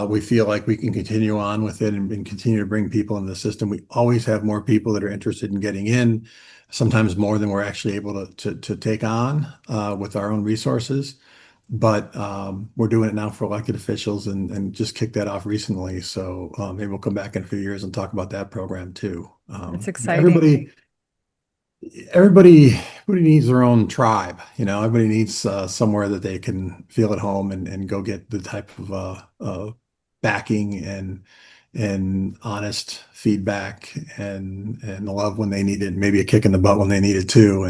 B: we feel like we can continue on with it and continue to bring people into the system. We always have more people that are interested in getting in, sometimes more than we're actually able to take on with our own resources. but we're doing it now for elected officials and just kicked that off recently. So maybe we'll come back in a few years and talk about that program too.
A: It's exciting.
B: Everybody needs their own tribe. Everybody needs somewhere that they can feel at home and go get the type of backing and honest feedback and love when they need it, maybe a kick in the butt when they need it too.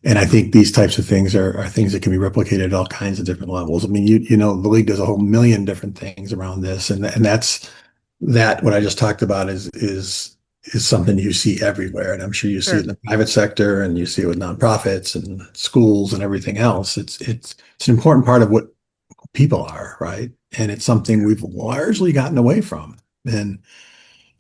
B: And I think these types of things are things that can be replicated at all kinds of different levels. I mean, the league does a whole million different things around this, and that's that what I just talked about is something you see everywhere, and I'm sure you see it in
A: Sure.
B: the private sector, and you see it with nonprofits and schools and everything else. It's an important part of what people are, right? And it's something we've largely gotten away from. And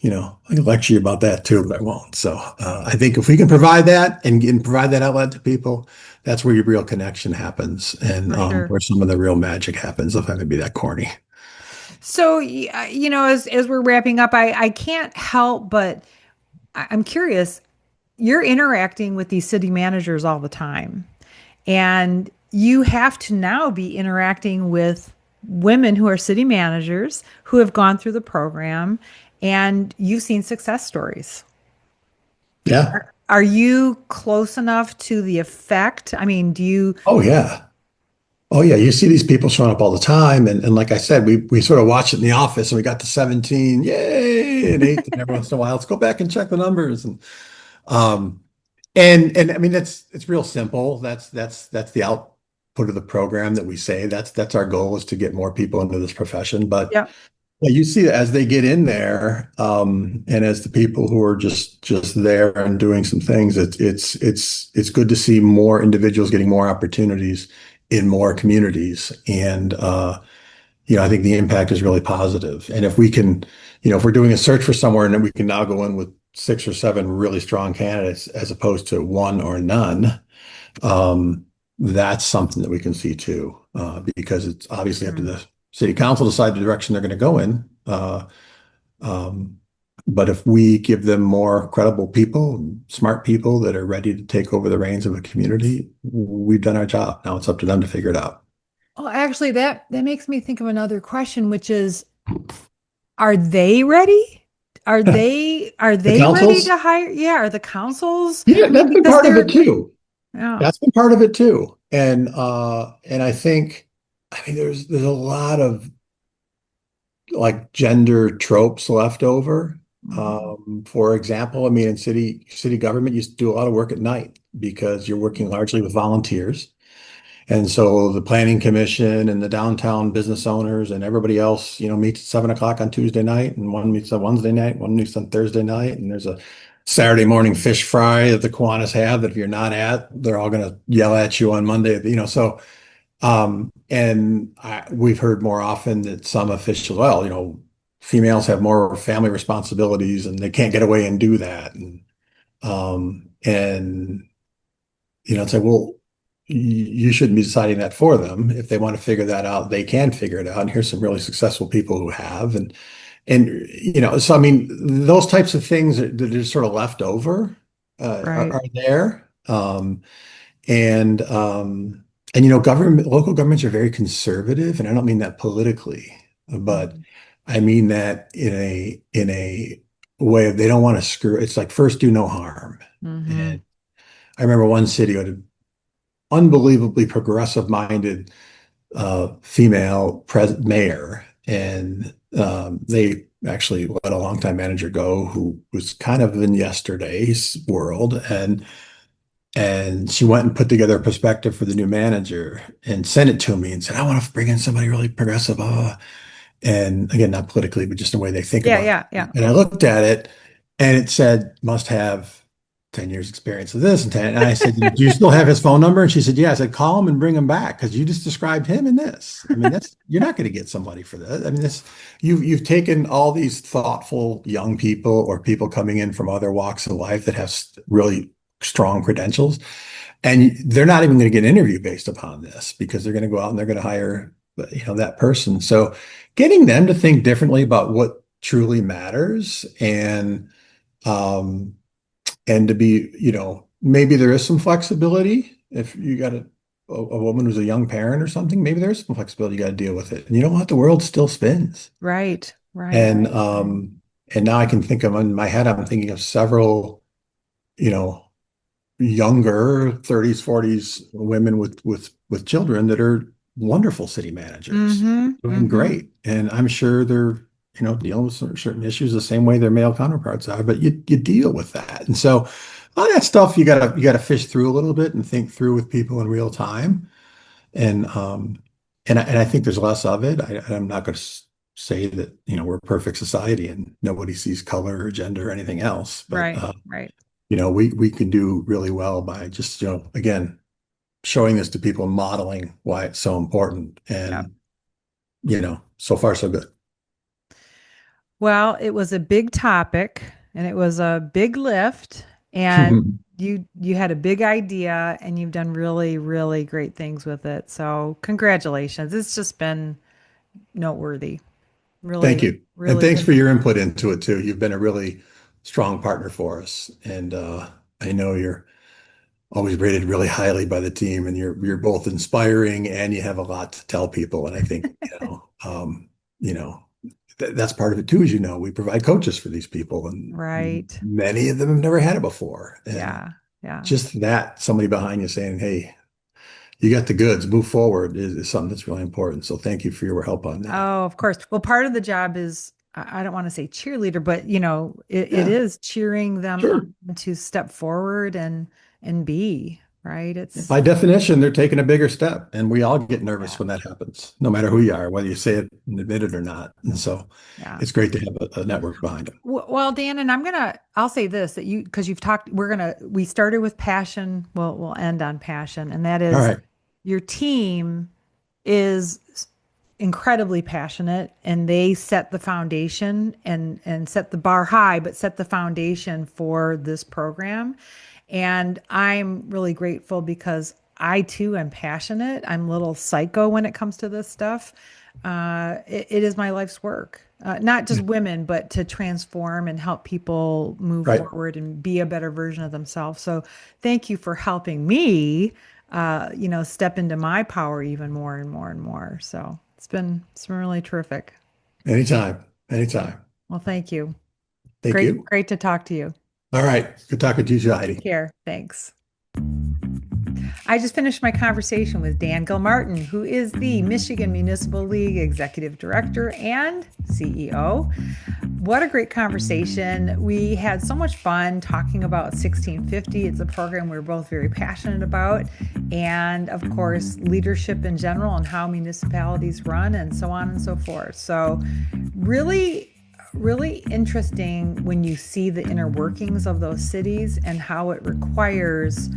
B: I can lecture you about that too, but I won't. So I think if we can provide that and provide that outlet to people, that's where your real connection happens and
A: For sure.
B: where some of the real magic happens, if I may be that corny.
A: So, as we're wrapping up, I can't help but I'm curious. You're interacting with these city managers all the time, and you have to now be interacting with women who are city managers who have gone through the program, and you've seen success stories.
B: Yeah.
A: Are you close enough to the effect? I mean, do you?
B: Oh, yeah. Oh, yeah. You see these people showing up all the time. And like I said, we sort of watch it in the office and we got to 17, yay, and 8, and every once in a while, let's go back and check the numbers. Um, and I mean, it's real simple. That's the output of the program that we say that's our goal is to get more people into this profession. But
A: Yeah.
B: yeah, you see that as they get in there, and as the people who are just there and doing some things, it's good to see more individuals getting more opportunities in more communities, and I think the impact is really positive. And if we can, if we're doing a search for somewhere, and then we can now go in with 6 or 7 really strong candidates as opposed to one or none, um, that's something that we can see too, because it's obviously up to
A: Mm.
B: the city council to decide the direction they're going to go in. Um, but if we give them more credible people, smart people that are ready to take over the reins of a community, we've done our job. Now it's up to them to figure it out.
A: Well, actually, that makes me think of another question, which is, are they ready? Are
B: The
A: they ready
B: councils,
A: to hire? Yeah, are the councils?
B: yeah,
A: I mean,
B: that's been
A: because
B: part of it
A: they're,
B: too.
A: yeah.
B: That's been part of it too. And I think, I mean, there's a lot of like gender tropes left over.
A: Mhm.
B: For example, I mean, in city government, you do a lot of work at night because you're working largely with volunteers. And so the planning commission and the downtown business owners and everybody else, meets at 7 o'clock on Tuesday night, and one meets on Wednesday night, one meets on Thursday night, and there's a Saturday morning fish fry that the Kiwanis have that if you're not at, they're all going to yell at you on Monday. So we've heard more often that some officials, well, females have more family responsibilities and they can't get away and do that. And it's like, well, you shouldn't be deciding that for them. If they want to figure that out, they can figure it out. And here's some really successful people who have. So I mean, those types of things that are sort of left over
A: Right.
B: are there. And local governments are very conservative, and I don't mean that politically, but
A: Mhm.
B: I mean that in a way of they don't want to screw. It's like first do no harm.
A: Mhm.
B: And I remember one city who had an unbelievably progressive minded female mayor, and they actually let a longtime manager go who was kind of in yesterday's world, and she went and put together a perspective for the new manager and sent it to me and said, I want to bring in somebody really progressive. And again, not politically, but just the way they think
A: Yeah,
B: about
A: yeah,
B: it.
A: yeah.
B: And I looked at it and it said, must have 10 years experience of this and 10. And I said, do you still have his phone number? And she said, yeah. I said, call him and bring him back because you just described him in this. I mean, you're not going to get somebody for that. I mean, you've taken all these thoughtful young people or people coming in from other walks of life that have really strong credentials, and they're not even going to get an interview based upon this because they're going to go out and they're going to hire, that person. So getting them to think differently about what truly matters um, and to be, maybe there is some flexibility if you got to. a woman who's a young parent or something, maybe there's some flexibility. You got to deal with it. And you know what? The world still spins.
A: Right, right,
B: And
A: right, right.
B: um, and now I can think of in my head, I'm thinking of several, you know, younger 30s, 40s women with children that are wonderful city managers,
A: Mm-hmm,
B: doing
A: mm-hmm.
B: great. And I'm sure they're, dealing with certain issues the same way their male counterparts are, but you deal with that. And so all that stuff you gotta fish through a little bit and think through with people in real time. And I think there's less of it. I'm not going to say that, we're a perfect society and nobody sees color or gender or anything else, but
A: Right, right.
B: we can do really well by just, again, showing this to people and modeling why it's so important.
A: Yeah.
B: And, so far so good.
A: Well, it was a big topic and it was a big lift and you had a big idea and you've done really, really great things with it. So congratulations. It's just been noteworthy.
B: Thank
A: Really,
B: you. And
A: really
B: thanks for
A: good.
B: your input into it too. You've been a really strong partner for us. And I know you're always rated really highly by the team, and you're both inspiring and you have a lot to tell people. And I think, you know, that's part of it too, as you know, we provide coaches for these people, and
A: Right.
B: many of them have never had it before. And
A: Yeah. Yeah.
B: just that, somebody behind you saying, "Hey, you got the goods, move forward," is something that's really important. So thank you for your help on that.
A: Oh, of course. Well, part of the job is, I don't want to say cheerleader, but it
B: Yeah,
A: is cheering them
B: sure.
A: on to step forward and be, right? It's
B: By definition, they're taking a bigger step, and we all get nervous
A: yeah.
B: when that happens, no matter who you are, whether you say it and admit it or not. And so
A: Yeah.
B: it's great to have a network behind them.
A: Well, Dan, and I'll say this that because you've talked, we started with passion. We'll end on passion. And that
B: All
A: is
B: right.
A: your team is incredibly passionate and they set the foundation and set the bar high, but set the foundation for this program. And I'm really grateful because I too am passionate. I'm a little psycho when it comes to this stuff. It is my life's work, not just
B: Yeah.
A: women, but to transform and help people move
B: Right.
A: forward and be a better version of themselves. So thank you for helping me, step into my power even more and more and more. So it's been really terrific.
B: Anytime. Anytime.
A: Well, thank you.
B: Thank
A: Great,
B: you.
A: great to talk to you.
B: All right. Good talking to you,
A: Take
B: Heidi.
A: care. Thanks. I just finished my conversation with Dan Gilmartin, who is the Michigan Municipal League Executive Director and CEO. What a great conversation. We had so much fun talking about 1650. It's a program we're both very passionate about. And of course, leadership in general and how municipalities run and so on and so forth. So, really, really interesting when you see the inner workings of those cities and how it requires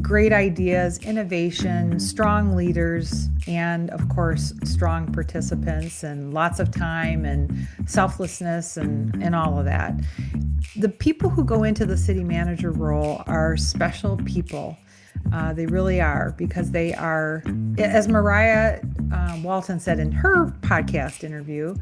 A: great ideas, innovation, strong leaders, and of course, strong participants and lots of time and selflessness and all of that. The people who go into the city manager role are special people. They really are because they are, as Mariah Walton said in her podcast interview,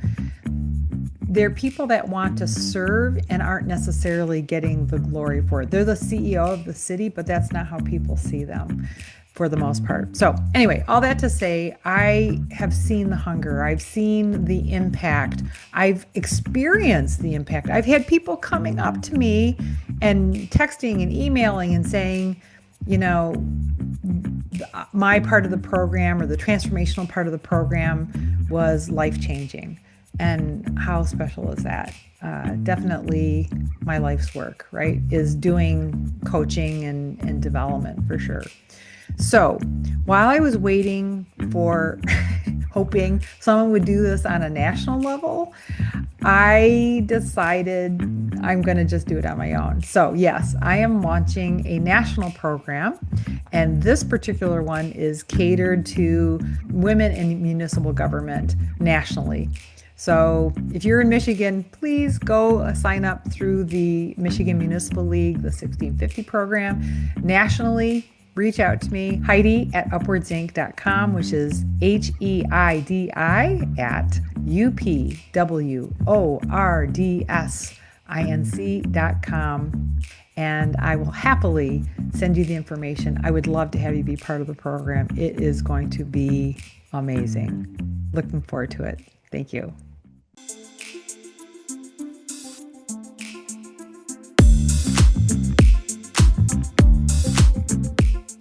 A: they're people that want to serve and aren't necessarily getting the glory for it. They're the CEO of the city, but that's not how people see them for the most part. So, anyway, all that to say, I have seen the hunger. I've seen the impact. I've experienced the impact. I've had people coming up to me and texting and emailing and saying, my part of the program or the transformational part of the program was life changing. And how special is that? Definitely my life's work, right? Is doing coaching and development for sure. So while I was waiting for, hoping someone would do this on a national level, I decided I'm going to just do it on my own. So, yes, I am launching a national program, and this particular one is catered to women in municipal government nationally. So if you're in Michigan, please go sign up through the Michigan Municipal League, the 1650 program. Nationally, reach out to me, Heidi at upwardsinc.com, which is HEIDI at UPWORDSINC.com. and I will happily send you the information. I would love to have you be part of the program. It is going to be amazing. Looking forward to it. Thank you.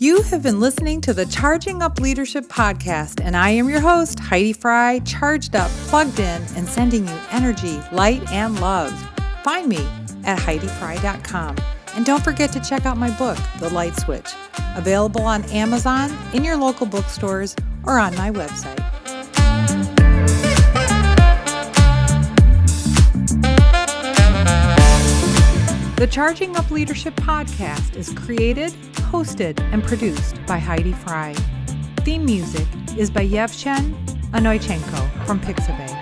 A: You have been listening to the Charging Up Leadership podcast, and I am your host, Heidi Fry, charged up, plugged in, and sending you energy, light, and love. Find me at HeidiFry.com. And don't forget to check out my book, The Light Switch, available on Amazon, in your local bookstores, or on my website. The Charging Up Leadership podcast is created, hosted, and produced by Heidi Fry. Theme music is by Yevchen Anoychenko from Pixabay.